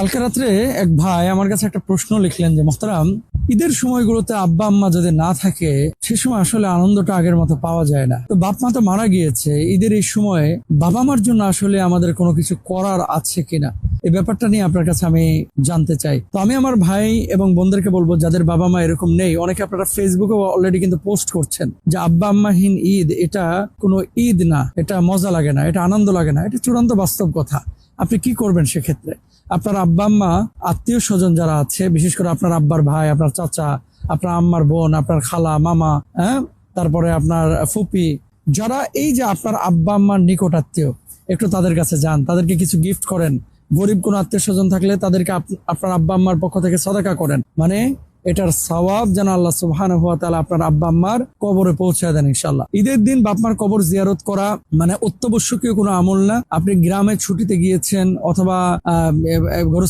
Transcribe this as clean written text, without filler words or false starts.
কালকে রাত্রে এক ভাই আমার কাছে একটা প্রশ্ন লিখলেন যে মোহতারাম, ঈদের সময়গুলোতে আব্বা আম্মা যদি না থাকে সে সময় আসলে আনন্দটা আগের মতো পাওয়া যায় না। তো বাপ মা তো মারা গিয়েছে, ঈদের এই সময় বাবা মার জন্য আসলে আমাদের কোনো কিছু করার আছে কিনা, এই ব্যাপারটা নিয়ে আপনার কাছে আমি জানতে চাই। তো আমি আমার ভাই এবং বোনদেরকে বলবো যাদের বাবা মা এরকম নেই, অনেকে আপনারা ফেসবুকে অলরেডি কিন্তু পোস্ট করছেন যে আব্বা আম্মাহীন ঈদ এটা কোনো ঈদ না, এটা মজা লাগে না, এটা আনন্দ লাগে না। এটা চূড়ান্ত বাস্তব কথা। আপনি কি করবেন সেক্ষেত্রে? আপনার আব্বা আম্মা, আত্মীয় স্বজন যারা আছে, বিশেষ করে আপনার আব্বার ভাই, আপনার চাচা, আপনার আম্মার বোন, আপনার খালা, মামা, হ্যাঁ, তারপরে আপনার ফুপি, যারা এই যে আপনার আব্বা আম্মার নিকট আত্মীয়, একটু তাদের কাছে যান, তাদেরকে কিছু গিফট করেন। গরিব কোন আত্মীয় স্বজন থাকলে তাদেরকে আপনার আব্বা আম্মার পক্ষ থেকে সাদাকা করেন, মানে এটার সওয়াব যেন আল্লাহ সুবহানাহু ওয়া তাআলা আপনার আব্বা আম্মার কবরে পৌঁছায় দেন ইনশাআল্লাহ। ঈদের দিন বাপমার কবর জিয়ারত করা মানে অত্যাবশ্যকীয় কোনো আমল না। আপনি গ্রামে ছুটিতে গিয়েছেন অথবা